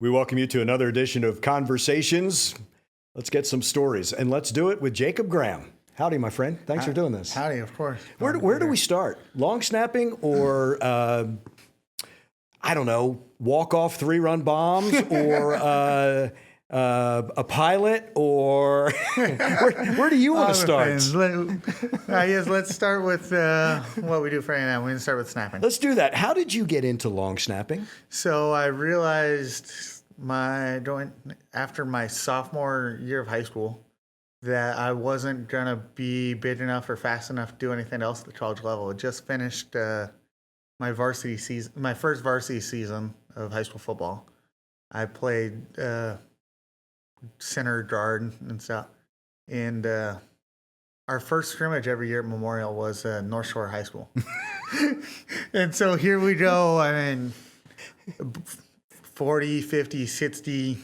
We welcome you to another edition of Conversations. Let's get some stories, and let's do it with Jacob Graham. Howdy, my friend. Thanks for doing this. Howdy, of course. Where do we start? Long snapping or, I don't know, walk-off three-run bombs or a pilot or where do you want to start? Yes, let's start with what we do for A&M. We're going to start with snapping. Let's do that. How did you get into long snapping? So I realized after my sophomore year of high school that I wasn't going to be big enough or fast enough to do anything else at the college level. I just finished my varsity season, my first varsity season of high school football. I played center guard and stuff. And our first scrimmage every year at Memorial was North Shore High School. And so here we go. I mean, 40, 50, 60,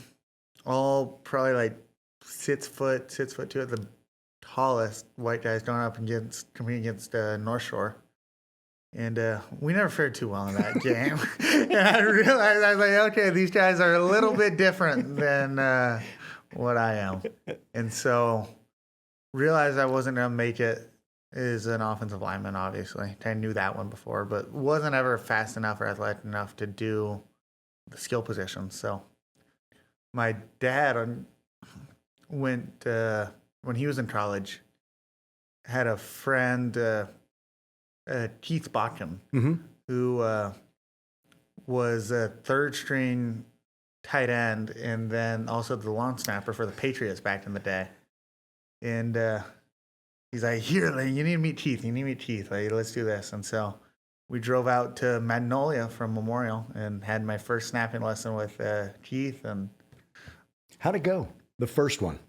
all probably like 6 foot 2 at the tallest white guys going up and competing against North Shore. And we never fared too well in that game. And I realized, I was like, okay, these guys are a little bit different than what I am. And so realized I wasn't going to make it as an offensive lineman, obviously. I knew that one before, but wasn't ever fast enough or athletic enough to do the skill positions. So my dad went, when he was in college, had a friend, Keith Botkin, who was a third string tight end and then also the long snapper for the Patriots back in the day. And he's like, here, you need to meet Keith. Like, let's do this. And so we drove out to Magnolia from Memorial and had my first snapping lesson with Keith. And how'd it go? The first one?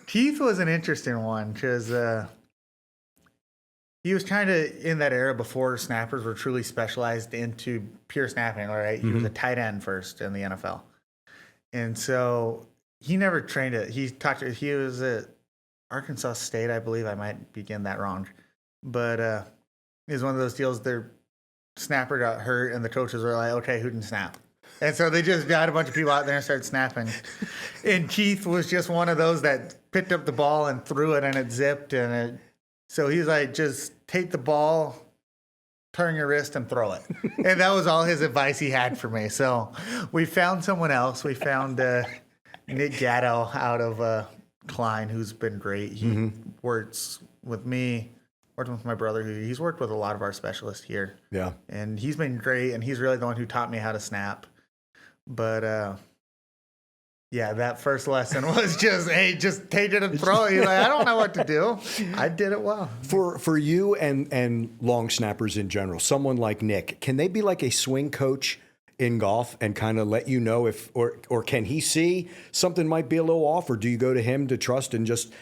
Keith was an interesting one because he was kind of in that era before snappers were truly specialized into pure snapping, all right? He was a tight end first in the NFL. And so he never trained it. He was at Arkansas State, I believe. I might be getting that wrong. But it was one of those deals, their snapper got hurt, and the coaches were like, okay, who can snap? And so they just got a bunch of people out there and started snapping. And Keith was just one of those that picked up the ball and threw it, and it zipped. So he's like, just take the ball, turn your wrist, and throw it. And that was all his advice he had for me. So we found someone else. We found Nick Gatto out of Klein, who's been great. He works with me, working with my brother. He's worked with a lot of our specialists here. Yeah. And he's been great, and he's really the one who taught me how to snap. But, yeah, that first lesson was just, hey, just take it and throw it. He's like, I don't know what to do. I did it well. For you and long snappers in general, someone like Nick, can they be like a swing coach in golf and kind of let you know if, or can he see something might be a little off, or do you go to him to trust and just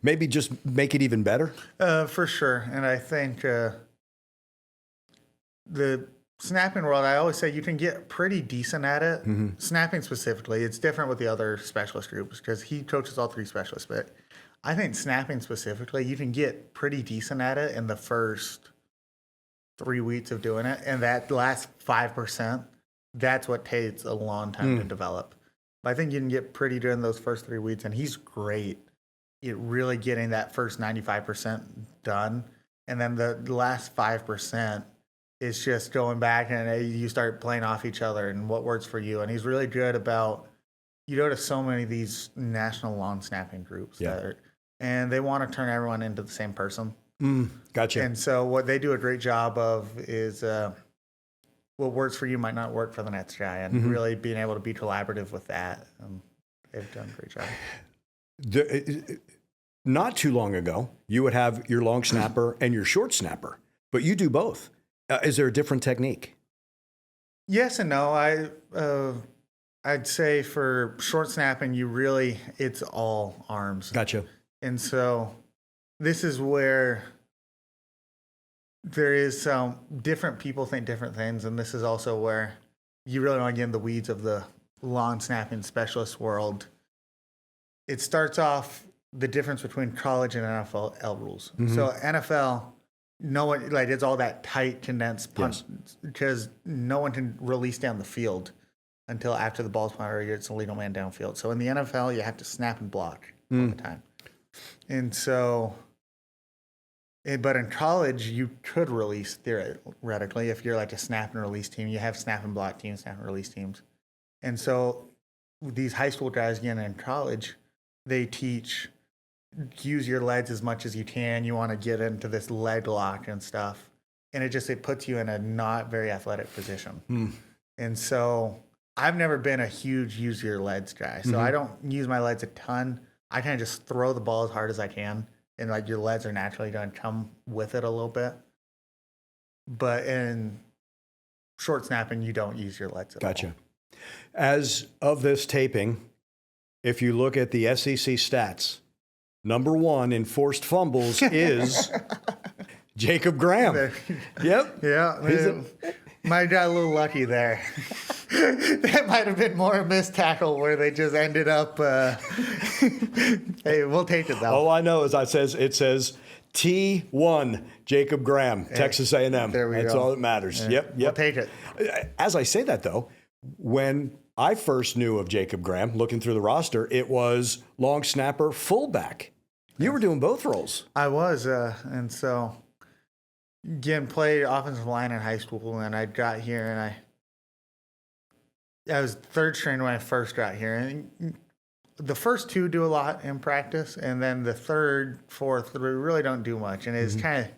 maybe just make it even better? For sure. And I think the snapping world, I always say you can get pretty decent at it. Snapping specifically, it's different with the other specialist groups because he coaches all three specialists. But I think snapping specifically, you can get pretty decent at it in the first 3 weeks of doing it. And that last 5%, that's what takes a long time to develop. But I think you can get pretty good in those first 3 weeks. And he's great at really getting that first 95% done. And then the last 5%, it's just going back and you start playing off each other and what works for you. And he's really good about, you go to so many of these national long snapping groups and they want to turn everyone into the same person. Gotcha. And so what they do a great job of is what works for you might not work for the next guy, and really being able to be collaborative with that. They've done a great job. Not too long ago, you would have your long snapper and your short snapper, but you do both. Is there a different technique? Yes and no. I'd say for short snapping, it's all arms. Gotcha. And so this is where there is some different people think different things. And this is also where you really want to get in the weeds of the long snapping specialist world. It starts off the difference between college and NFL rules. So NFL, no one, like, it's all that tight, condensed punch because no one can release down the field until after the ball's punted or it's a legal man downfield. So in the NFL, you have to snap and block all the time. And so, but in college, you could release theoretically if you're like a snap and release team. You have snap and block teams, snap and release teams. And so these high school guys, again, in college, they teach use your legs as much as you can. You want to get into this leg lock and stuff. And it puts you in a not very athletic position. And so I've never been a huge use your legs guy. So I don't use my legs a ton. I kind of just throw the ball as hard as I can. And like your legs are naturally going to come with it a little bit. But in short snapping, you don't use your legs at all. Gotcha. As of this taping, if you look at the SEC stats, number 1 in forced fumbles is Jacob Graham. Yep. Yeah. Might got a little lucky there. That might have been more a missed tackle where they just ended up. Hey, we'll take it though. All I know is it says T1 Jacob Graham, Texas A&M. There we That's go. all that matters. Yep. We'll take it. As I say that though, when I first knew of Jacob Graham, looking through the roster, it was long snapper, fullback. You were doing both roles. I was, and so again, played offensive line in high school, and I got here, and I was third string when I first got here, and the first 2 do a lot in practice, and then the third, fourth, we really don't do much, and it's kind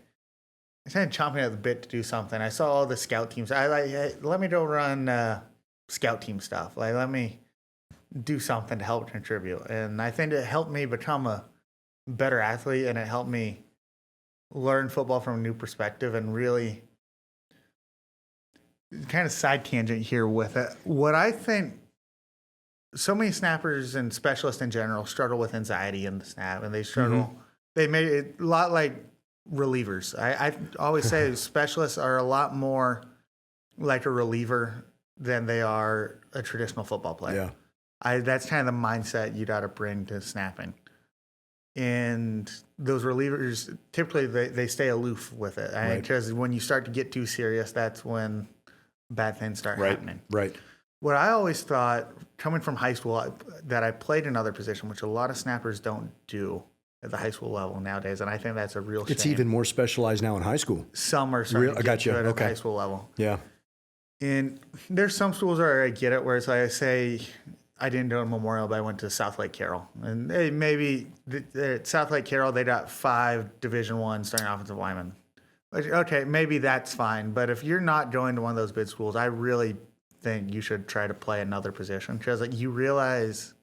of chomping at the bit to do something. I saw all the scout teams. Hey, let me go run scout team stuff. Like, let me do something to help contribute, and I think it helped me become a better athlete, and it helped me learn football from a new perspective and really kind of side tangent here with it. What I think so many snappers and specialists in general struggle with anxiety in the snap, and they struggle. They made it a lot like relievers. I always say specialists are a lot more like a reliever than they are a traditional football player. Yeah. That's kind of the mindset you got to bring to snapping. And those relievers, typically they stay aloof with it. Because when you start to get too serious, that's when bad things start happening. Right. What I always thought, coming from high school, that I played another position, which a lot of snappers don't do at the high school level nowadays, and I think that's a real shame. It's even more specialized now in high school. Some are starting to get to it at the high school level. Yeah. And there's some schools where I get it, where it's like I say, I didn't go to Memorial, but I went to South Lake Carroll. And maybe at South Lake Carroll, they got 5 Division I starting offensive linemen. Okay, maybe that's fine. But if you're not going to one of those big schools, I really think you should try to play another position. Because you realize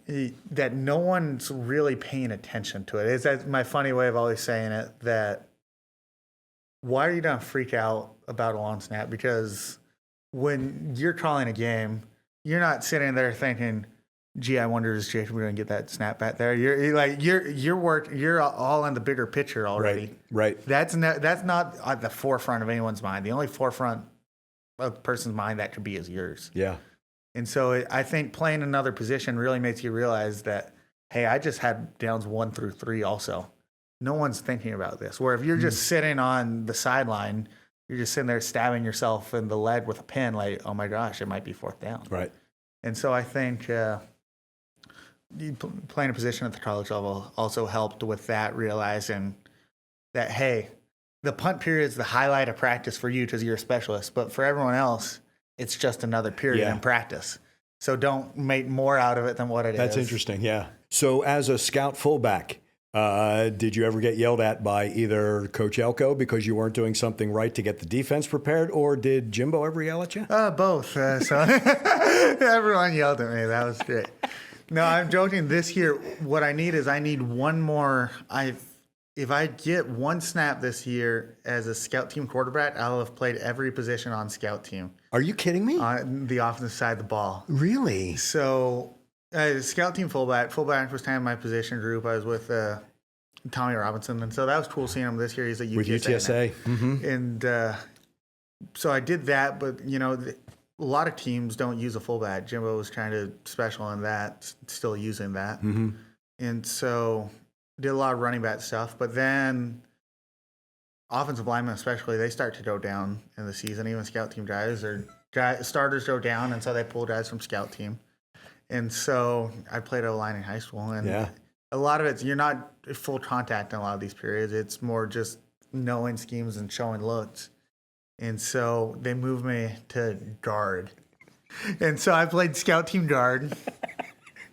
that no one's really paying attention to it. That's my funny way of always saying it, that why are you going to freak out about a long snap? Because when you're calling a game, you're not sitting there thinking, "Gee, I wonder is Jacob going to get that snap back there?" You're all in the bigger picture already. Right. That's not at the forefront of anyone's mind. The only forefront of the person's mind that could be is yours. Yeah. And so I think playing another position really makes you realize that, hey, I just had downs 1 through 3 also. No one's thinking about this. Where if you're just sitting on the sideline, you're just sitting there stabbing yourself in the leg with a pin, like, oh my gosh, it might be 4th down. Right. And so I think playing a position at the college level also helped with that, realizing that, hey, the punt period is the highlight of practice for you because you're a specialist, but for everyone else, it's just another period in practice. So don't make more out of it than what it is. That's interesting, yeah. So as a scout fullback, did you ever get yelled at by either Coach Elko because you weren't doing something right to get the defense prepared, or did Jimbo ever yell at you? Both. So everyone yelled at me. That was great. No, I'm joking. This year, what I need one more. If I get one snap this year as a scout team quarterback, I'll have played every position on scout team. Are you kidding me? On the offensive side of the ball. Really? So, scout team fullback was kind of my position group. I was with Tommy Robinson, and so that was cool seeing him this year. He's at UTSA. With UTSA. Mm-hmm. And so I did that, but, a lot of teams don't use a fullback. Jimbo was kind of special in that, still using that. Mm-hmm. And so did a lot of running back stuff, but then offensive linemen especially, they start to go down in the season. Even scout team guys are starters go down, and so they pull guys from scout team. And so I played O-line in high school, and a lot of you're not full contact in a lot of these periods. It's more just knowing schemes and showing looks. And so they moved me to guard. And so I played scout team guard.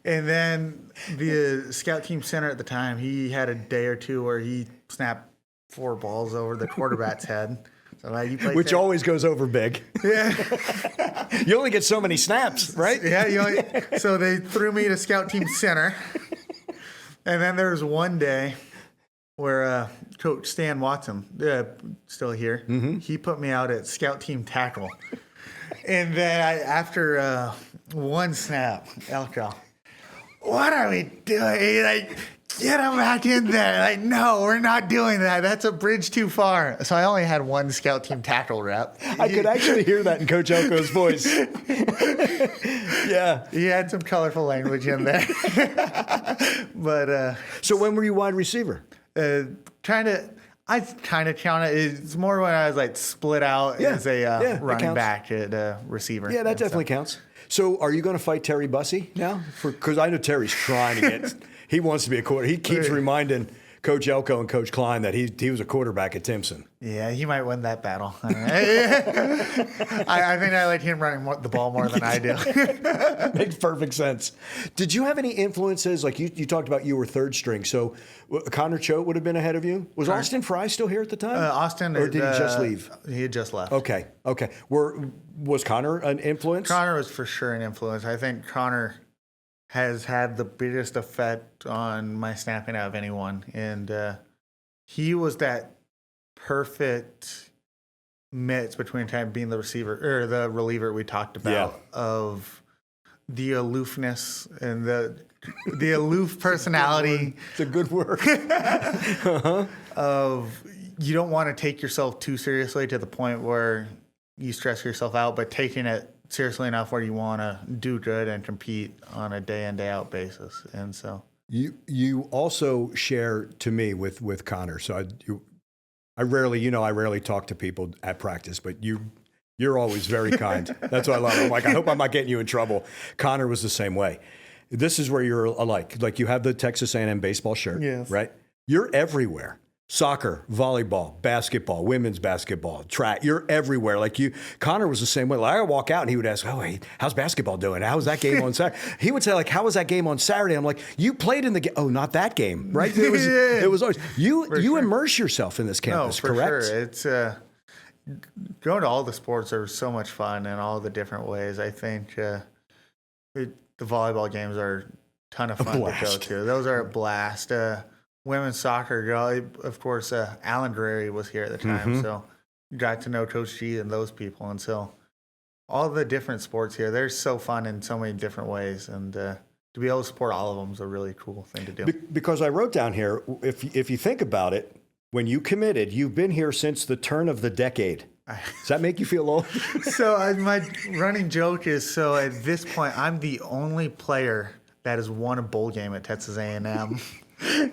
And then the scout team center at the time, he had a day or two where he snapped 4 balls over the quarterback's head. So which always goes over big. Yeah. You only get so many snaps, right? Yeah. So they threw me to scout team center. And then there was one day where Coach Stan Watson, still here, he put me out at scout team tackle. And then after one snap, Elko, what are we doing? Like, get him back in there. Like, no, we're not doing that. That's a bridge too far. So I only had one scout team tackle rep. I could actually hear that in Coach Elko's voice. Yeah. He had some colorful language in there. But so when were you wide receiver? I kind of count it. It's more when I was like split out as a running back at receiver. Yeah, that definitely counts. So are you going to fight Terry Bussey now? Because I know Terry's trying to get. He wants to be a quarterback. He keeps reminding Coach Elko and Coach Klein that he was a quarterback at Timpson. Yeah, he might win that battle. I think I like him running the ball more than I do. Makes perfect sense. Did you have any influences? Like you talked about you were third string, so Connor Choate would have been ahead of you. Was Austin Fry still here at the time? Austin, or did he just leave? He had just left. Okay. Was Connor an influence? Connor was for sure an influence. I think Connor has had the biggest effect on my snapping out of anyone, and he was that perfect mix between being the receiver or the reliever we talked about of the aloofness and the aloof personality. It's a good word. Of you don't want to take yourself too seriously to the point where you stress yourself out, but taking it seriously enough where you want to do good and compete on a day in, day out basis. And so you also share to me with Connor. So I rarely talk to people at practice, but you're always very kind. That's what I love. I'm like, I hope I'm not getting you in trouble. Connor was the same way. This is where you're alike. Like you have the Texas A&M baseball shirt, right? You're everywhere. Soccer, volleyball, basketball, women's basketball, track. You're everywhere. Like Connor was the same way. Like I would walk out and he would ask, "Oh, hey, how's basketball doing? How's that game on Saturday?" He would say, "Like, how was that game on Saturday?" I'm like, "You played in the game." "Oh, not that game, right?" It was always you immerse yourself in this campus, correct? Sure. It's going to all the sports are so much fun in all the different ways. I think the volleyball games are a ton of fun to go to. Those are a blast. Women's soccer, of course, Alan Drury was here at the time, so got to know Coach G and those people. And so all the different sports here, they're so fun in so many different ways. And to be able to support all of them is a really cool thing to do. Because I wrote down here, if you think about it, when you committed, you've been here since the turn of the decade. Does that make you feel old? So my running joke is, so at this point, I'm the only player that has won a bowl game at Texas A&M.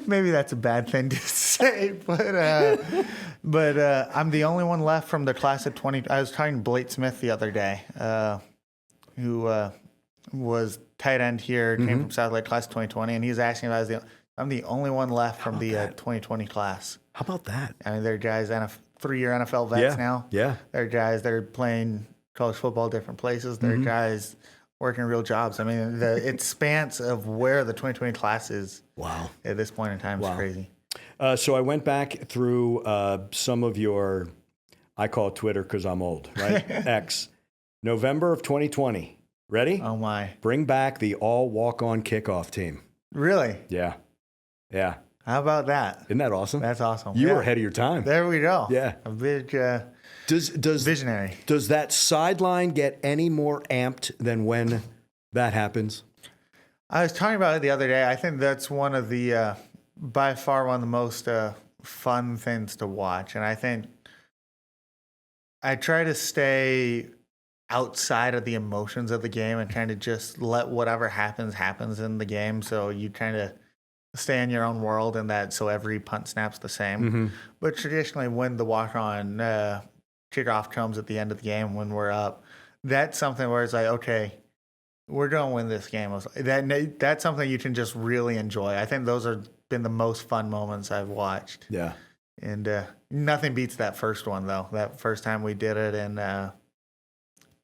Maybe that's a bad thing to say, but I'm the only one left from the class of 20. I was talking to Blake Smith the other day, who was tight end here, came from South Lake, class of 2020, and he was asking if I'm the only one left from the 2020 class. How about that? I mean, they're guys, 3-year NFL vets now. Yeah. They're guys that are playing college football different places. They're guys working real jobs. I mean, its spans of where the 2020 class is at this point in time is crazy. So I went back through some of your, I call it Twitter because I'm old, right? X. November of 2020. Ready? Oh, my. Bring back the all walk-on kickoff team. Really? Yeah. How about that? Isn't that awesome? That's awesome. You were ahead of your time. There we go. Yeah. A big does visionary. Does that sideline get any more amped than when that happens? I was talking about it the other day. I think that's one of the, by far one of the most fun things to watch. And I think I try to stay outside of the emotions of the game and kind of just let whatever happens in the game. So you kind of stay in your own world and that, so every punt snap's the same. But traditionally when the walk-on kickoff comes at the end of the game when we're up, that's something where it's like, okay, we're going to win this game. That's something you can just really enjoy. I think those have been the most fun moments I've watched. Yeah. And nothing beats that first one, though. That first time we did it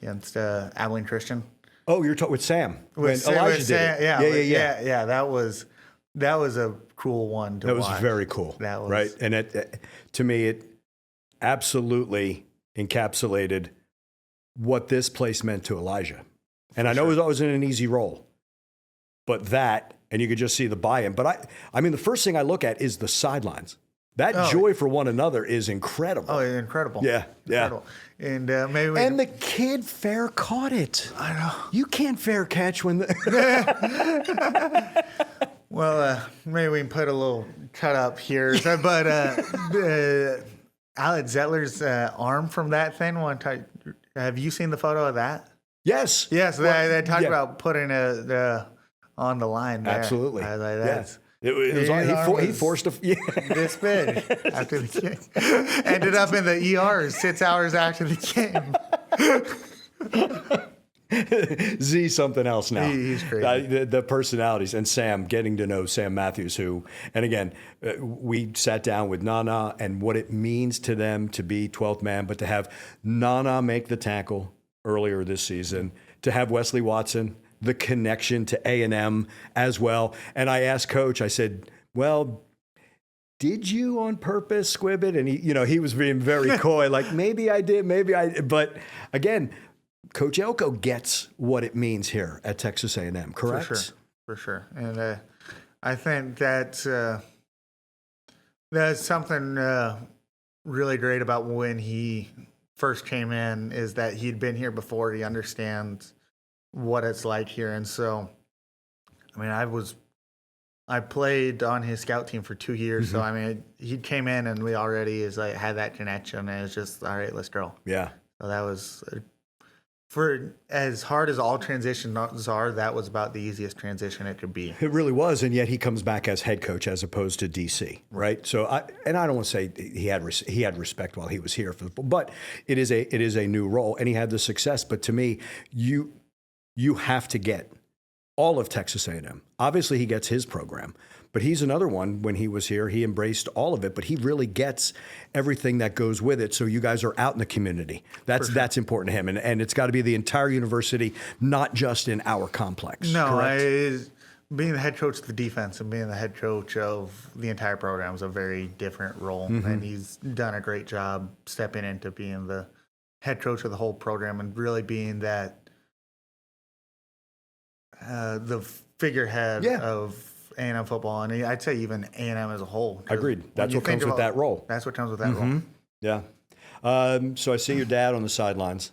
against Abilene Christian. Oh, you're talking with Sam. With Elijah did Sam, it. Yeah. That was a cool one to watch. That was very cool. That was right. And to me, it absolutely encapsulated what this place meant to Elijah. And I know it wasn't an easy role, but and you could just see the buy-in. But I mean, the first thing I look at is the sidelines. That joy for one another is incredible. Oh, incredible. Yeah, incredible. And maybe and the kid fair caught it. I know. You can't fair catch when the Well, maybe we can put a little cut up here. So, but Alex Zettler's arm from that thing one time. Have you seen the photo of that? Yes. Yes. They talked about putting it on the line there. Absolutely. I was like, that's. It was he forced a this big after the game. Ended up in the ER 6 hours after the game. Z something else now. He's crazy. The personalities and Sam, getting to know Sam Matthews, and again, we sat down with Nana and what it means to them to be 12th man, but to have Nana make the tackle earlier this season, to have Wesley Watson, the connection to A&M as well. And I asked Coach, I said, well, did you on purpose squib it? And he was being very coy, like maybe I did, but again, Coach Elko gets what it means here at Texas A&M, correct? For sure. And I think that's something really great about when he first came in is that he'd been here before. He understands what it's like here. And so, I mean, I played on his scout team for 2 years. Mm-hmm. So, I mean, he came in and we already had that connection. And it's just, all right, let's go. Yeah. So that was, for as hard as all transitions are, that was about the easiest transition it could be. It really was. And yet he comes back as head coach as opposed to DC, right? So, I don't want to say he had respect while he was here, but it is a new role and he had the success. But to me, you have to get all of Texas A&M. Obviously, he gets his program, but he's another one. When he was here, he embraced all of it, but he really gets everything that goes with it. So you guys are out in the community. That's important to him, and it's got to be the entire university, not just in our complex. No, being the head coach of the defense and being the head coach of the entire program is a very different role, and he's done a great job stepping into being the head coach of the whole program and really being that. The figurehead of A&M football, and I'd say even A&M as a whole. Agreed. That's what comes with that role. That's what comes with that role. Yeah. So I see your dad on the sidelines.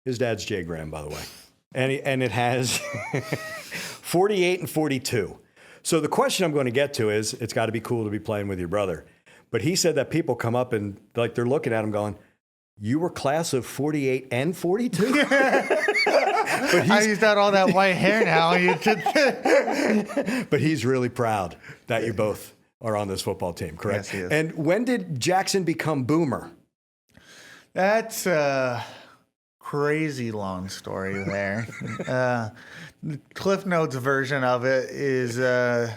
His dad's Jay Graham, by the way. And it has 48 and 42. So the question I'm going to get to is, it's got to be cool to be playing with your brother. But he said that people come up and they're looking at him going, you were class of 48 and 42? He's got all that white hair now. But he's really proud that you both are on this football team, correct? Yes, he is. And when did Jackson become Boomer? That's a crazy long story there. Cliff Notes version of it is I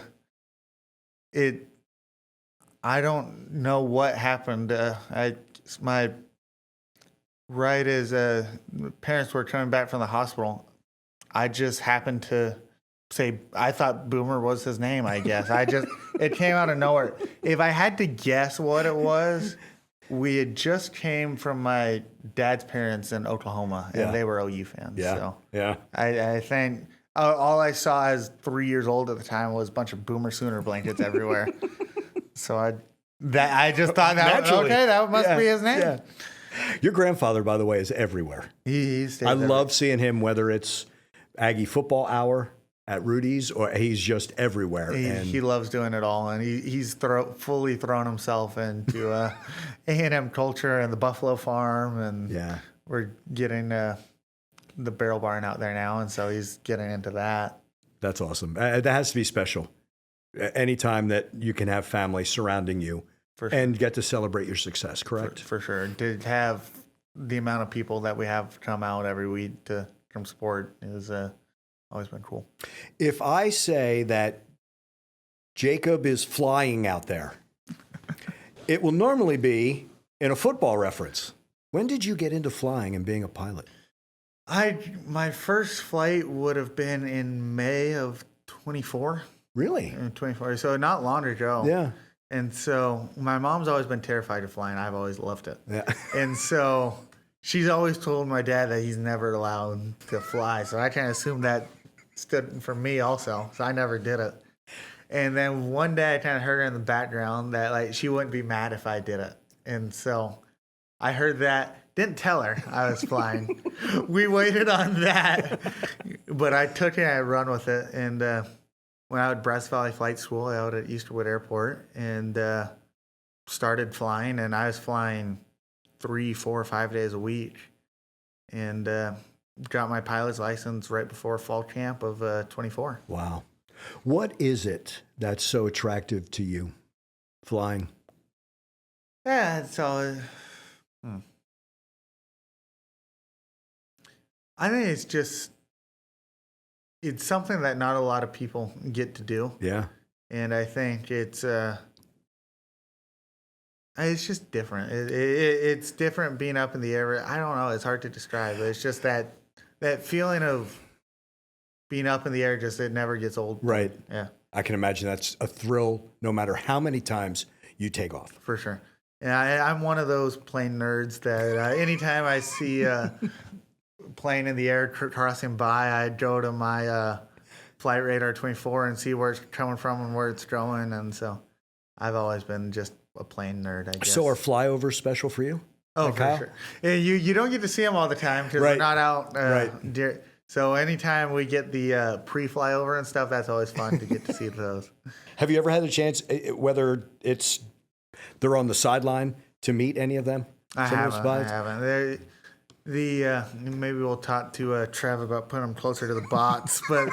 don't know what happened. Right as parents were coming back from the hospital, I just happened to say, I thought Boomer was his name, I guess. It came out of nowhere. If I had to guess what it was, we had just came from my dad's parents in Oklahoma, and they were OU fans. Yeah. So yeah. I think all I saw as 3 years old at the time was a bunch of Boomer Sooner blankets everywhere. So I just thought that must be his name. Yeah. Your grandfather, by the way, is everywhere. I love seeing him, whether it's Aggie football hour at Rudy's or he's just everywhere. He loves doing it all, and he's fully thrown himself into A&M culture and the Buffalo Farm, and we're getting the Barrel Barn out there now, and so he's getting into that. That's awesome. That has to be special. Anytime that you can have family surrounding you. And get to celebrate your success, correct? For sure. To have the amount of people that we have come out every week to come support is always been cool. If I say that Jacob is flying out there, it will normally be in a football reference. When did you get into flying and being a pilot? My first flight would have been in May of 24. Really? 24. So not long ago. Yeah. And so my mom's always been terrified of flying. I've always loved it. Yeah. And so she's always told my dad that he's never allowed to fly. So I kind of assumed that stood for me also. So I never did it. And then one day I kind of heard her in the background that like she wouldn't be mad if I did it. And so I heard that. Didn't tell her I was flying. We waited on that. But I took it and I run with it. And when I was at Breast Valley Flight School out at Easterwood Airport and started flying. And I was flying 3, 4, 5 days a week. And got my pilot's license right before fall camp of 24. Wow. What is it that's so attractive to you, flying? Yeah, so I think it's something that not a lot of people get to do. Yeah. And I think it's just different. It's different being up in the air. I don't know. It's hard to describe. It's just that feeling of being up in the air, just it never gets old. Right. Yeah. I can imagine that's a thrill no matter how many times you take off. For sure. And I'm one of those plane nerds that anytime I see a plane in the air crossing by, I go to my Flight Radar 24 and see where it's coming from and where it's going. And so I've always been just a plane nerd, I guess. So are flyovers special for you? Oh, for sure. Yeah, you don't get to see them all the time because Right. they're not out. Right. So anytime we get the pre-flyover and stuff, that's always fun to get to see those. Have you ever had a chance, whether it's they're on the sideline, to meet any of them? I Some of those haven't. pilots? Maybe we'll talk to Trev about putting them closer to the bots, but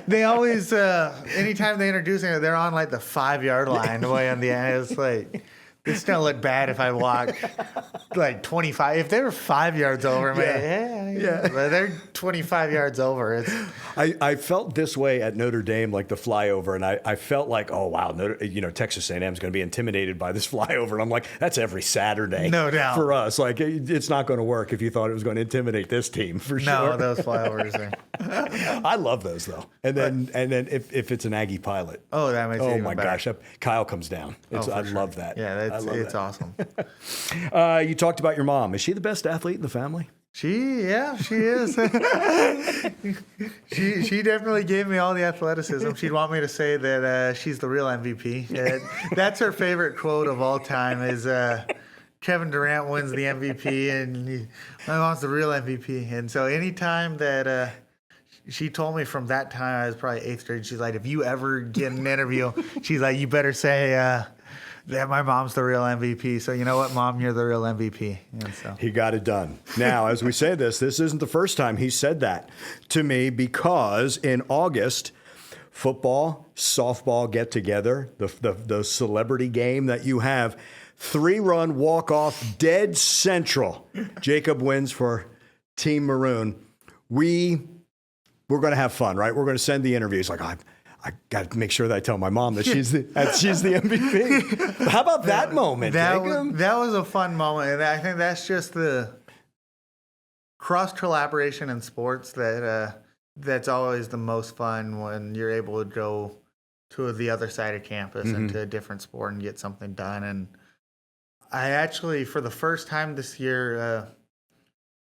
they always, anytime they introduce them, they're on like the 5-yard line way on the end. It's like, it's gonna look bad if I walk like 25. If they were 5 yards over, yeah. But they're 25 yards over. I felt this way at Notre Dame, like the flyover, and I felt like, oh wow, Texas A&M is going to be intimidated by this flyover, and I'm like, that's every Saturday, no doubt, for us. Like it's not going to work if you thought it was going to intimidate this team for sure. No, those flyovers are. I love those though, and then if it's an Aggie pilot, oh, that makes it even my better. gosh, Kyle comes down. I love that. Yeah, it's awesome. You talked about your mom. Is she the best athlete in the family? She is. she definitely gave me all the athleticism. She'd want me to say that she's the real MVP. That's her favorite quote of all time is Kevin Durant wins the MVP and my mom's the real MVP. And so anytime that she told me from that time, I was probably 8th grade, she's like, if you ever get an interview, she's like, you better say that my mom's the real MVP. So you know what, Mom, you're the real MVP. And so he got it done. Now, as we say this isn't the first time he said that to me, because in August, football, softball get together, the celebrity game that you have, 3-run walk-off, dead central. Jacob wins for Team Maroon. We're going to have fun, right? We're going to send the interviews like, I got to make sure that I tell my mom that she's the MVP. How about that moment, Jacob? That was a fun moment. And I think that's just the cross collaboration in sports that's always the most fun, when you're able to go to the other side of campus and to a different sport and get something done. And I actually, for the first time this year,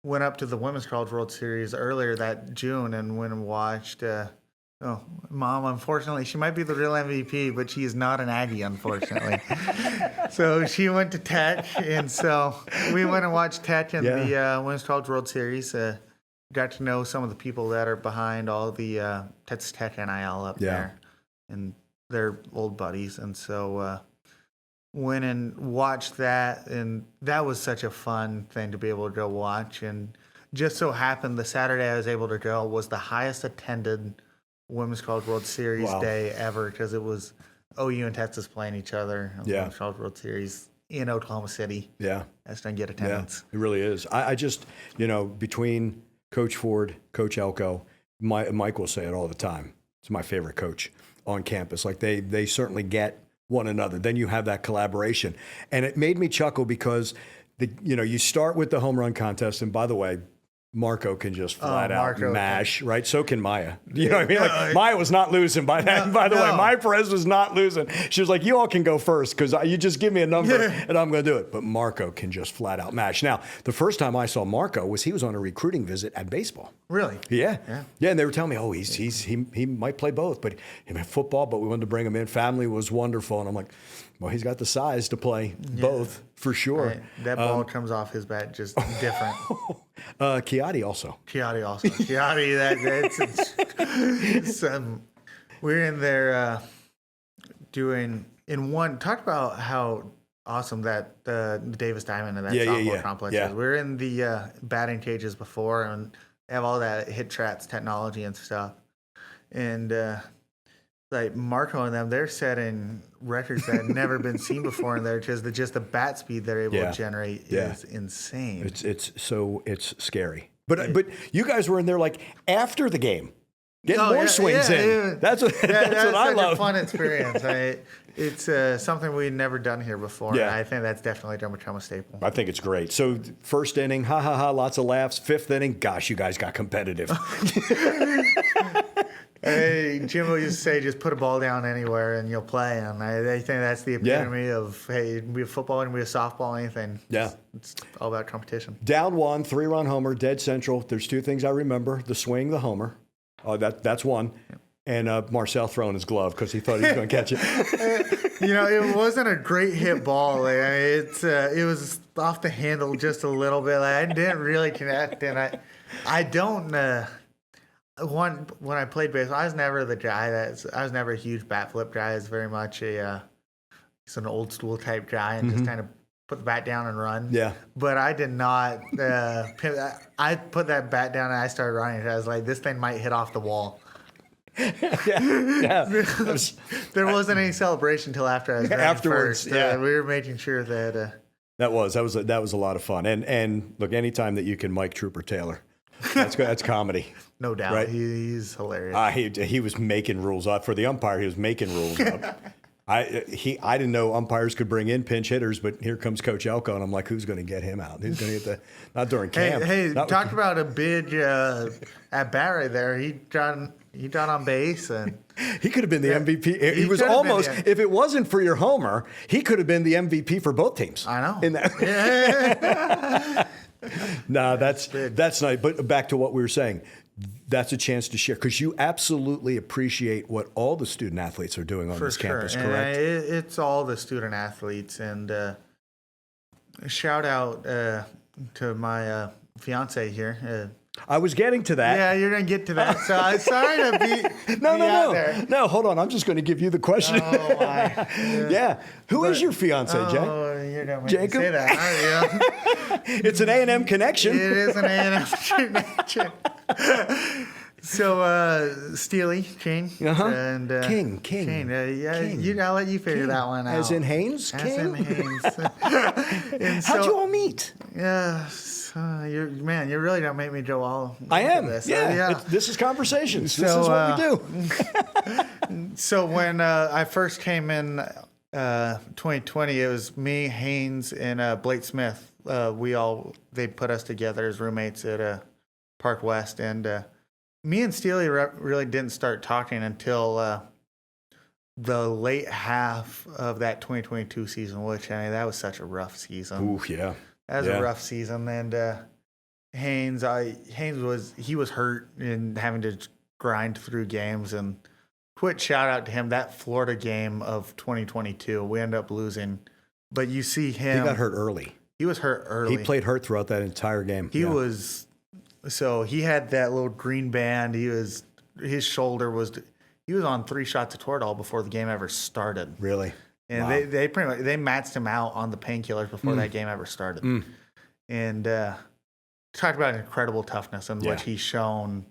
went up to the Women's College World Series earlier that June and went and watched. Mom, unfortunately, she might be the real MVP, but she is not an Aggie, unfortunately. So she went to Tech, and so we went and watched Tech in the Women's College World Series. Got to know some of the people that are behind all the Texas Tech NIL up there, and they're old buddies. And so went and watched that, and that was such a fun thing to be able to go watch. And just so happened the Saturday I was able to go was the highest attended Women's College World Series day ever, because it was OU and Texas playing each other in the Women's College World Series in Oklahoma City. Yeah. That's going to get attendance. Yeah, it really is. I just, between Coach Ford, Coach Elko, Mike will say it all the time. It's my favorite coach on campus. Like they certainly get one another. Then you have that collaboration. And it made me chuckle because, you start with the home run contest. And by the way, Marco can just flat out mash, right? So can Maya. You know what I mean? Like Maya was not losing by that. By the way, Maya Perez was not losing. She was like, you all can go first because you just give me a number and I'm going to do it. But Marco can just flat out mash. Now, the first time I saw Marco he was on a recruiting visit at baseball. Really? Yeah. And they were telling me, he might play both, but he meant football, but we wanted to bring him in. Family was wonderful. And I'm like, well, he's got the size to play both for sure. Right. That ball comes off his bat just different. Chiatti also. Chiatti, we're in there talk about how awesome that the Davis Diamond and that softball complex is. We're in the batting cages before and have all that hit trats technology and stuff. And like Marco and them, they're setting records that have never been seen before in there because just the bat speed they're able to generate is insane. It's scary. But you guys were in there like after the game, getting more swings in. That's what I love. It's a fun experience. It's something we'd never done here before. Yeah. I think that's definitely a staple. I think it's great. So first inning, lots of laughs. Fifth inning, gosh, you guys got competitive. Hey, Jimbo used to say, just put a ball down anywhere and you'll play. And I think that's the epitome of, hey, we have football and we have softball, anything. Yeah. It's all about competition. Down one, 3-run homer, dead central. There's two things I remember. The swing, the homer. That's one. Yep. And Marcel throwing his glove because he thought he was going to catch it. It wasn't a great hit ball. It was off the handle just a little bit. I didn't really connect. And I don't... when I played baseball, I was never the guy I was never a huge bat flip guy. I was very much an old school type guy and just kind of put the bat down and run. Yeah. But I did not. I put that bat down and I started running. I was like, this thing might hit off the wall. There wasn't any celebration until after I was afterwards. First. We were making sure that. That was a lot of fun. And look, anytime that you can Mike Trooper Taylor. That's comedy. No doubt. Right? He's hilarious. He was making rules up. For the umpire, he was making rules up. I didn't know umpires could bring in pinch hitters, but here comes Coach Elko, and I'm like, who's going to get him out? Who's going to get not during camp. Hey, talk about a big at bat right there. He got on base. And he could have been the MVP. He was almost, if it wasn't for your homer, he could have been the MVP for both teams. I know. In that. No, that's nice. But back to what we were saying, that's a chance to share because you absolutely appreciate what all the student athletes are doing on this campus, correct? It's all the student athletes. And shout out to my fiance here. I was getting to that. Yeah, you're going to get to that. So I'm sorry to be out there. No, hold on. I'm just going to give you the question. Oh, my. Yeah. Who is your fiance, Jay? Oh, you're going to Jacob? say that. It's an A&M connection. It is an A&M connection. So, Steely, King. And, King. King. I'll let you figure that one out. As in Haynes? As in Haynes. How'd you all meet? Yeah. You really don't make me go all. I am. This. This is conversations. This is what we do. So when I first came in 2020, it was me, Haynes, and Blake Smith. They put us together as roommates at Park West, and me and Steely really didn't start talking until the late half of that 2022 season, which that was such a rough season. Ooh, yeah. That was a rough season, and Haynes was hurt and having to grind through games. And quick shout out to him, that Florida game of 2022, we ended up losing, but you see him. He got hurt early. He was hurt early. He played hurt throughout that entire game. He had that little green band. His shoulder was. He was on 3 shots of Toradol before the game ever started. Really. And wow. they pretty much maxed him out on the painkillers before that game ever started. And talked about incredible toughness in which he's shown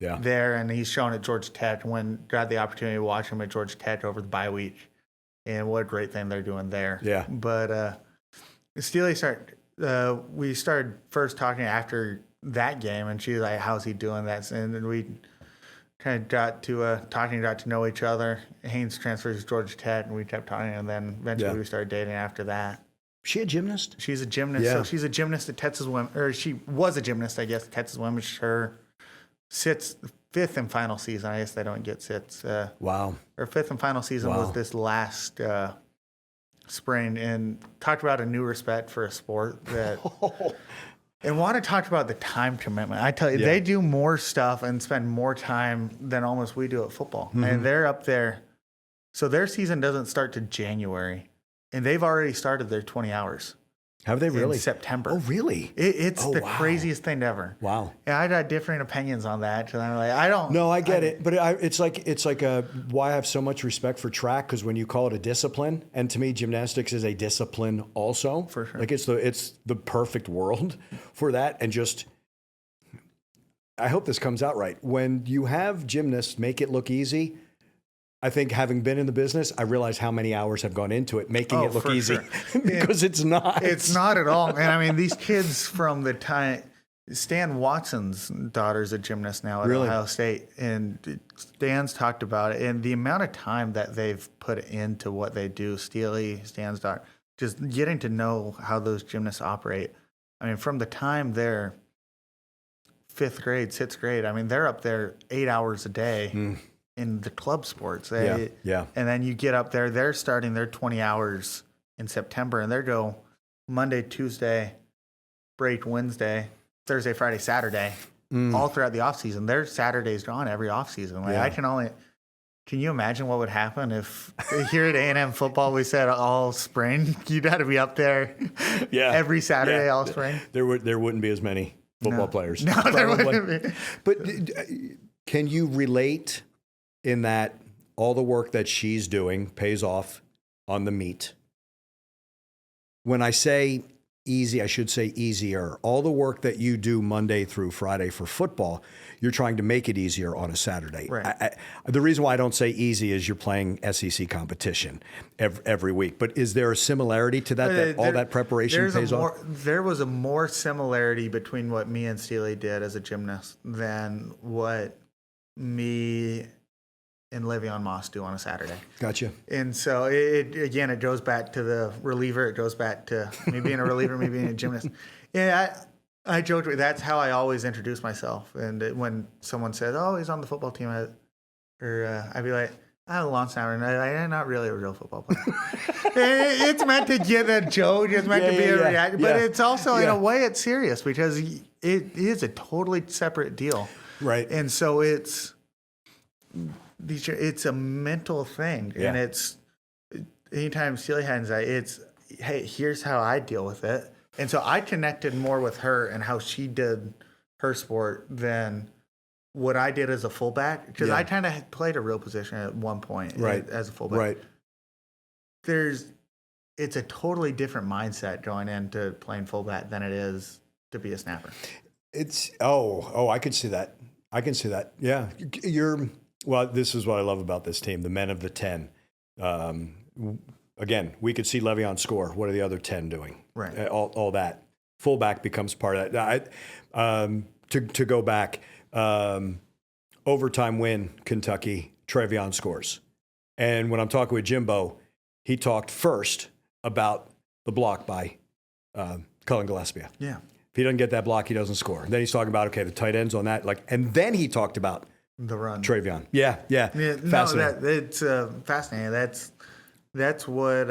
there, and he's shown at Georgia Tech. Got the opportunity to watch him at Georgia Tech over the bye week, and what a great thing they're doing there. Yeah. But Steely we started first talking after that game, and she's like, "How's he doing?" And then we kind of got to know each other. Haynes transferred to Georgia Tech, and we kept talking, and then eventually we started dating after that. She a gymnast? She's a gymnast. Yeah. So she's a gymnast at Texas Women, or she was a gymnast, I guess, at Texas Women. Her sits fifth and final season. I guess they don't get sits. Wow. Her fifth and final season was this last spring, and talked about a new respect for a sport that. And want to talk about the time commitment. I tell you, they do more stuff and spend more time than almost we do at football. Mm-hmm. And they're up there. So their season doesn't start to January. And they've already started their 20 hours. Have they really? In September. Oh, really? It's the craziest thing ever. Wow. And I got different opinions on that. Because I'm like, I don't. No, I get it. But it's like why I have so much respect for track, because when you call it a discipline, and to me, gymnastics is a discipline also. For sure. Like it's the perfect world for that. And just, I hope this comes out right. When you have gymnasts make it look easy, I think, having been in the business, I realize how many hours have gone into it, making it look easy. Sure. Because it's not. It's not at all. And I mean, these kids from the time, Stan Watson's daughter's a gymnast now at Ohio State. And Stan's talked about it. And the amount of time that they've put into what they do, Steely, Stan's daughter, just getting to know how those gymnasts operate. I mean, from the time they're fifth grade, sixth grade, I mean, they're up there 8 hours a day. In the club sports. And then you get up there, they're starting their 20 hours in September, and they go Monday, Tuesday, break Wednesday, Thursday, Friday, Saturday, all throughout the off season. Their Saturday's gone every off season. Like can you imagine what would happen if here at A&M football we said all spring? You'd have to be up there every Saturday all spring. There wouldn't be as many football players. No, there wouldn't be. But can you relate in that all the work that she's doing pays off on the meet? When I say easy, I should say easier. All the work that you do Monday through Friday for football, you're trying to make it easier on a Saturday. Right. The reason why I don't say easy is you're playing SEC competition every week. But is there a similarity to that, all that preparation pays off? There was a more similarity between what me and Steely did as a gymnast than what me and Le'Veon Moss do on a Saturday. Gotcha. And so it goes back to the reliever. It goes back to me being a reliever, me being a gymnast. Yeah, I joked with that's how I always introduce myself. And when someone says, "Oh, he's on the football team," I'd be like, "I'm a lawn snapper, and I'm not really a real football player." It's meant to get a joke. It's meant to be a reaction, but it's also in a way it's serious because it is a totally separate deal. Right. And so it's a mental thing, and it's anytime Steely hands that, it's hey, here's how I deal with it, and so I connected more with her and how she did her sport than what I did as a fullback, because I kind of played a real position at one point, as a fullback. Right. It's a totally different mindset going into playing fullback than it is to be a snapper. It's I can see that. Yeah, well, this is what I love about this team, the men of the 10. Again, we could see Le'Veon score. What are the other 10 doing? Right. All that. Fullback becomes part of that. To go back, overtime win, Kentucky, Trevion scores. And when I'm talking with Jimbo, he talked first about the block by Cullen Gillespie. Yeah. If he doesn't get that block, he doesn't score. Then he's talking about, the tight ends on that. And then he talked about the run. Trevion. Yeah. Fascinating. No, it's fascinating. That's what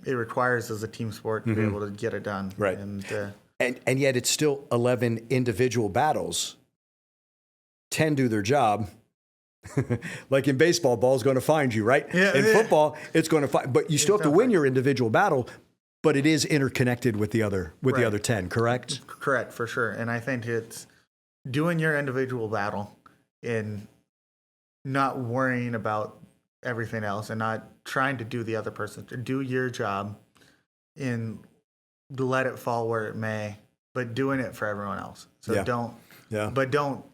it requires as a team sport to be able to get it done. Right. And yet it's still 11 individual battles. 10 do their job. Like in baseball, ball's going to find you, right? Yeah, in football, it's going to find. But you still have to win your individual battle. But it is interconnected with the other the other 10. Correct. Correct, for sure. And I think it's doing your individual battle and not worrying about everything else and not trying to do the other person. To do your job and let it fall where it may, but doing it for everyone else. So don't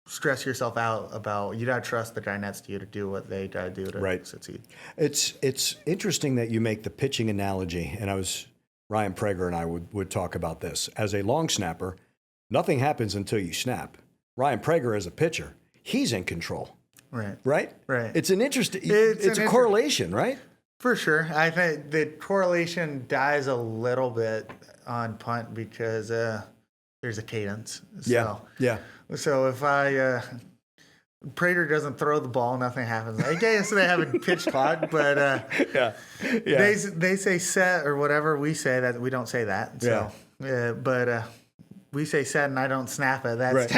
stress yourself out about, you got to trust the guy next to you to do what they got to do to succeed. It's interesting that you make the pitching analogy, and I was Ryan Prager and I would talk about this. As a long snapper, nothing happens until you snap. Ryan Prager as a pitcher, he's in control. Right. Right? Right. It's an interesting, it's a correlation, right? For sure. I think the correlation dies a little bit on punt because there's a cadence. So, Yeah. So if Prater doesn't throw the ball, nothing happens. I guess they have a pitch clock, but Yeah. they say set or whatever. We say that we don't say that. So, but we say set and I don't snap it. That's Right.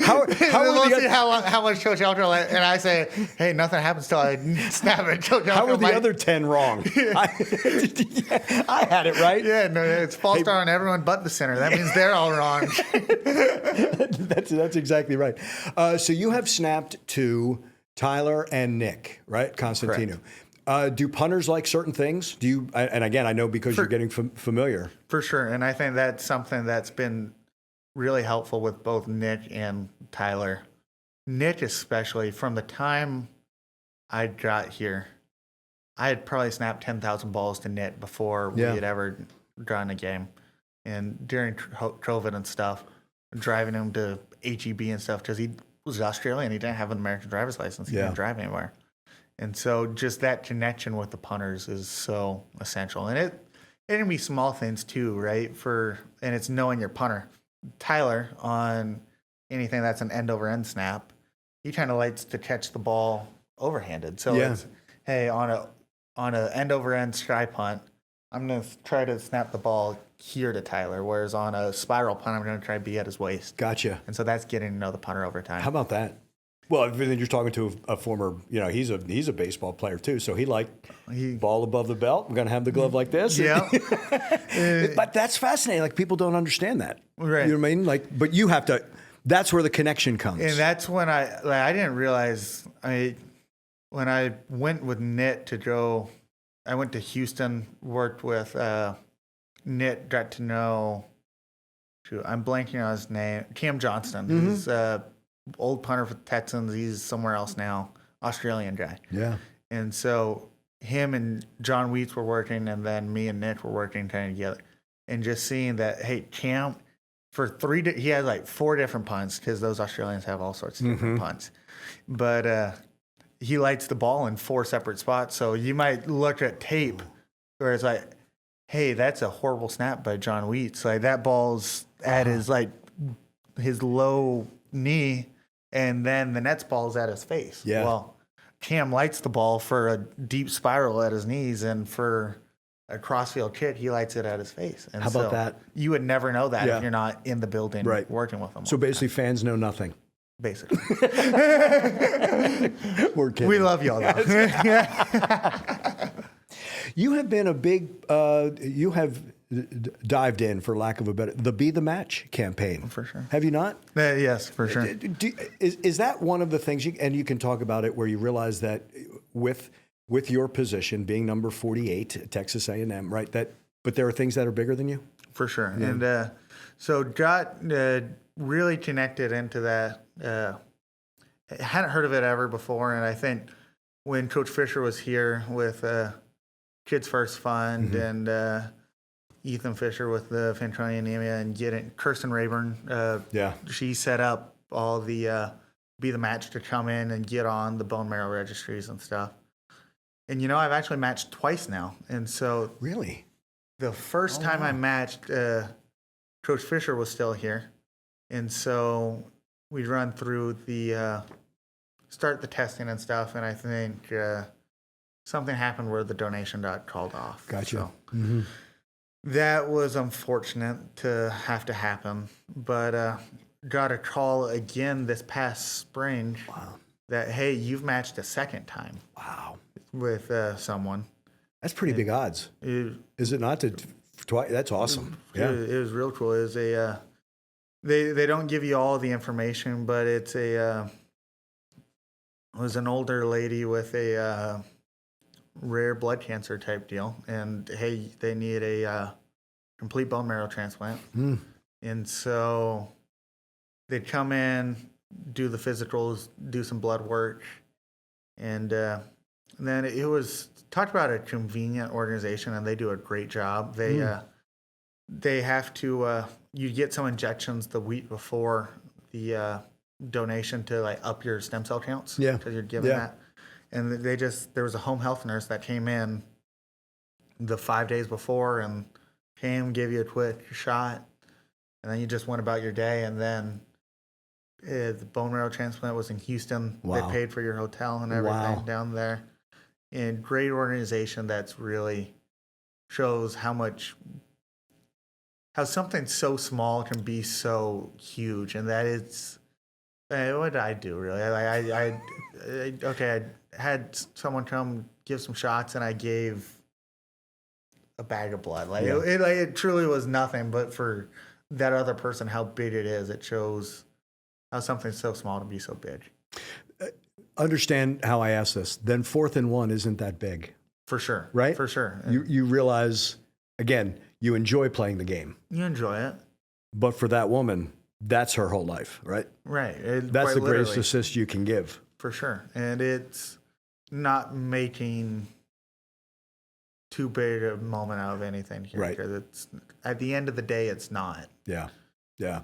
how are we'll the see how much Coach Alter and I say, hey, nothing happens till I snap it. Coach How Alter are the other 10 wrong? I had it right. Yeah, no, it's false start on everyone but the center. That means they're all wrong. That's exactly right. So you have snapped to Tyler and Nick, right? Constantino. Do punters like certain things? Do you? And again, I know because you're getting familiar. For sure, and I think that's something that's been really helpful with both Nick and Tyler. Nick especially, from the time I got here, I had probably snapped 10,000 balls to Nick before we had ever drawn a game. And during COVID and stuff, driving him to HEB and stuff, because he was Australian, he didn't have an American driver's license, he didn't drive anywhere. And so just that connection with the punters is so essential. And it can be small things too, right? And it's knowing your punter. Tyler, on anything that's an end over end snap, he kind of likes to catch the ball overhanded. So it's, hey, on a end over end sky punt, I'm going to try to snap the ball here to Tyler, whereas on a spiral punt, I'm going to try to be at his waist. Gotcha. And so that's getting to know the punter over time. How about that? Well, then you're talking to a former, he's a baseball player too, so he ball above the belt. I'm going to have the glove like this. Yeah. But that's fascinating. Like, people don't understand that. Right. You know what I mean? Like, but you have to. That's where the connection comes. And that's when I didn't realize. When I went with Nit to go, I went to Houston, worked with Nit, got to know. I'm blanking on his name. Cam Johnston. Mm-hmm. He's old punter for the Texans. He's somewhere else now. Australian guy. Yeah. And so him and John Wheats were working, and then me and Nick were working kind of together. And just seeing that, hey, Cam, he had like 4 different punts, because those Australians have all sorts of different punts. But he lights the ball in 4 separate spots. So you might look at tape where it's like, hey, that's a horrible snap by John Wheats. Like, that ball's at his low knee, and then the next ball's at his face. Yeah. Well, Cam lights the ball for a deep spiral at his knees, and for a crossfield kick, he lights it at his face. And how about that? You would never know that if you're not in the building working with them. So basically, fans know nothing. Basically. We're kidding. We love y'all, though. You have been a big, you have dived in, for lack of a better, the Be the Match campaign. For sure. Have you not? Yes, for sure. Is that one of the things, and you can talk about it, where you realize that with your position being number 48 at Texas A&M, right? But there are things that are bigger than you? For sure. Yeah. And so got really connected into that. Hadn't heard of it ever before, and I think when Coach Fisher was here with Kids First Fund and Ethan Fisher with the Fanconi anemia, and getting Kirsten Rayburn, she set up all the Be the Match to come in and get on the bone marrow registries and stuff. And I've actually matched twice now, and so really, the first time I matched, Coach Fisher was still here, and so we run through start the testing and stuff, and I think something happened where the donation got called off. Gotcha. So that was unfortunate to have to happen, but got a call again this past spring. Wow. That, hey, you've matched a second time. Wow. With someone. That's pretty big odds. Is it not? That's awesome. It was real cool. It was they don't give you all the information, but it was an older lady with a rare blood cancer type deal, and hey, they need a complete bone marrow transplant. And so they'd come in, do the physicals, do some blood work, and And then it was talked about a convenient organization, and they do a great job. They have to you get some injections the week before the donation to like up your stem cell counts. Yeah. Because you're given that. And there was a home health nurse that came in the 5 days before and came, give you a quick shot, and then you just went about your day. And then the bone marrow transplant was in Houston. Wow. They paid for your hotel and everything down there. And great organization that's really shows how something so small can be so huge, and that it's what did I do really? I had someone come give some shots, and I gave a bag of blood. It truly was nothing, but for that other person, how big it is, it shows how something so small can be so big. Understand how I ask this. Then 4th and 1 isn't that big. For sure. Right? For sure. You realize, again, you enjoy playing the game. You enjoy it. But for that woman, that's her whole life, right? Right. That's the greatest assist you can give. For sure. And it's not making too big a moment out of anything here. Right. Because it's, at the end of the day, it's not. Yeah. Yeah.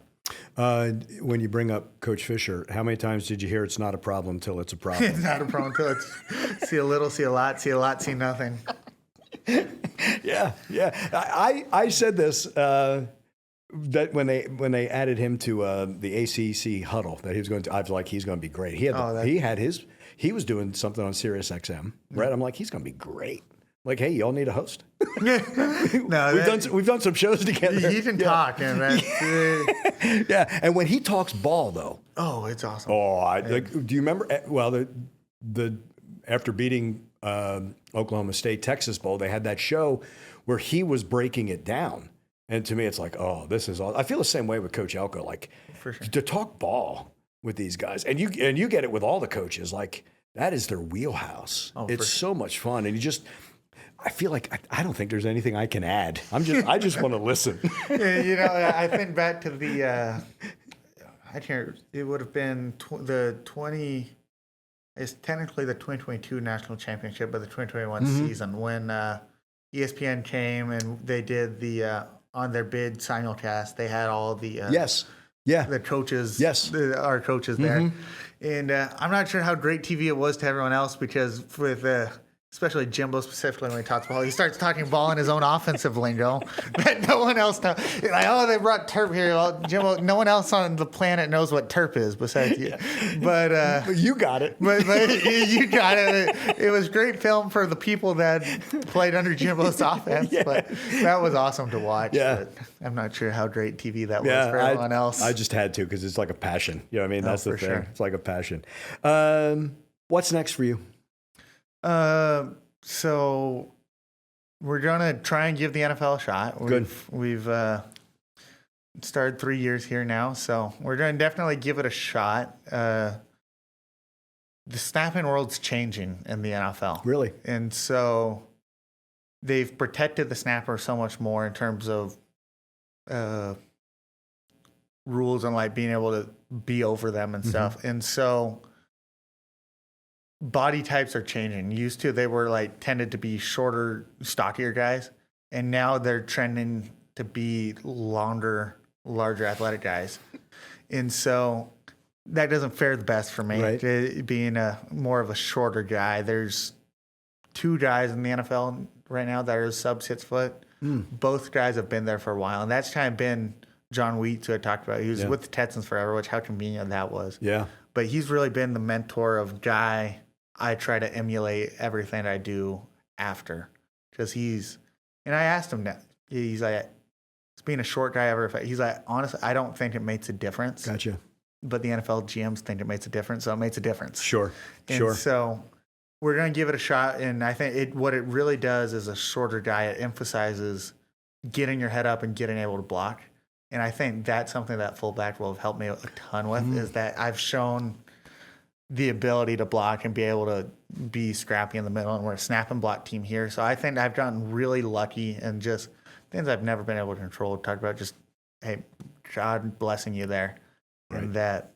When you bring up Coach Fisher, how many times did you hear it's not a problem till it's a problem? It's not a problem till it's see a little, see a lot, see nothing. Yeah. I said this that when they added him to the ACC huddle that he was going to, I was like, he's going to be great. He was doing something on Sirius XM, right? I'm like, he's going to be great. Like, hey, y'all need a host. We've done some shows together. He can talk, and that's yeah. And when he talks ball, though, it's awesome. Do you remember? Well, the after beating Oklahoma State Texas Bowl, they had that show where he was breaking it down, and to me, it's like, oh, this is all. I feel the same way with Coach Elko. Like, for sure. To talk ball with these guys, and you get it with all the coaches. Like, that is their wheelhouse. It's so much fun, and I feel like I don't think there's anything I can add. I just want to listen. I think back to it would have been it's technically the 2022 national championship, but the 2021 season when ESPN came and they did on their bid simulcast, they had all the the coaches, our coaches there. And I'm not sure how great TV it was to everyone else because with especially Jimbo specifically when he talks ball, he starts talking ball in his own offensive lingo that no one else knows. Like, they brought Terp here. Well, Jimbo, no one else on the planet knows what Terp is besides you. But you got it. But you got it. It was great film for the people that played under Jimbo's offense. Yeah. But that was awesome to watch. Yeah. But I'm not sure how great TV that was for everyone else. I just had to because it's like a passion. You know what I mean? That's the thing. Sure. It's like a passion. What's next for you? So we're gonna try and give the NFL a shot. We've started 3 years here now, so we're gonna definitely give it a shot. The snapping world's changing in the NFL, really, and so they've protected the snapper so much more in terms of rules and like being able to be over them and stuff, and so. Body types are changing. Used to, they were tended to be shorter, stockier guys, and now they're trending to be longer, larger, athletic guys. And so that doesn't fare the best for me, right. Being more of a shorter guy. There's 2 guys in the NFL right now that are sub 6 foot. Both guys have been there for a while, and that's kind of been John Wheat, who I talked about. He was with the Texans forever, which how convenient that was. Yeah. But he's really been the mentor of guy I try to emulate everything I do after. Because and I asked him that. He's like, being a short guy ever, he's like, honestly, I don't think it makes a difference. Gotcha. But the NFL GMs think it makes a difference, so it makes a difference. Sure. So we're going to give it a shot. And I think what it really does is a shorter guy, it emphasizes getting your head up and getting able to block. And I think that's something that fullback will have helped me a ton with, is that I've shown the ability to block and be able to be scrappy in the middle, and we're a snap and block team here. So I think I've gotten really lucky and just things I've never been able to control. Talk about just, hey, God blessing you there. Right. And that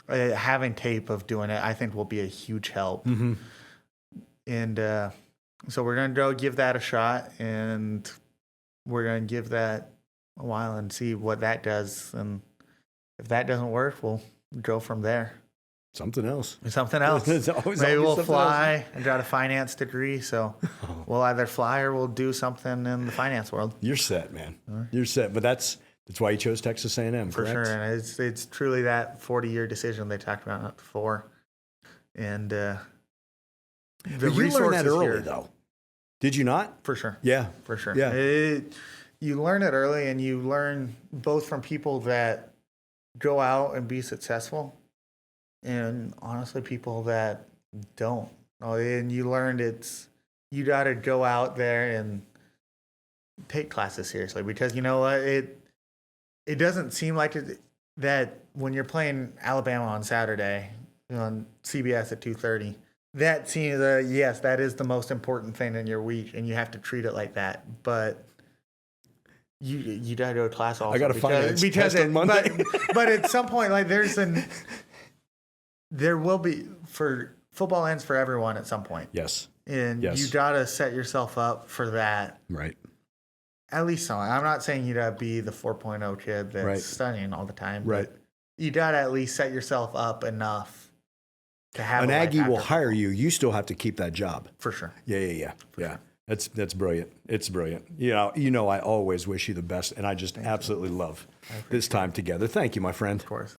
having tape of doing it, I think will be a huge help. And so we're going to go give that a shot, and we're going to give that a while and see what that does. And if that doesn't work, we'll go from there. Something else. Something else. Maybe we'll fly and got a finance degree. So we'll either fly or we'll do something in the finance world. You're set, man. You're set. But that's why you chose Texas A&M, For correct? sure. And it's truly that 40-year decision they talked about before. And the But you learned that early, here, though. Did you not? For sure. Yeah. For sure. Yeah. You learn it early, and you learn both from people that go out and be successful, and honestly, people that don't. And you learned you got to go out there and take classes seriously, because you know what? It doesn't seem like that when you're playing Alabama on Saturday on CBS at 2:30. That seems yes, that is the most important thing in your week, and you have to treat it like that. But you gotta go to class also. I got a finance test on Monday. but at some point, like there will be, for football ends for everyone at some point. Yes. And Yes. you gotta set yourself up for that. Right. At least some. I'm not saying you gotta be the 4.0 kid that's Right. studying all the time. Right. But you gotta at least set yourself up enough to have An a life Aggie will after hire football. you. You still have to keep that job. For sure. Yeah. That's brilliant. It's brilliant. I always wish you the best, and I just absolutely love this time together. Thank you, my friend. Of course.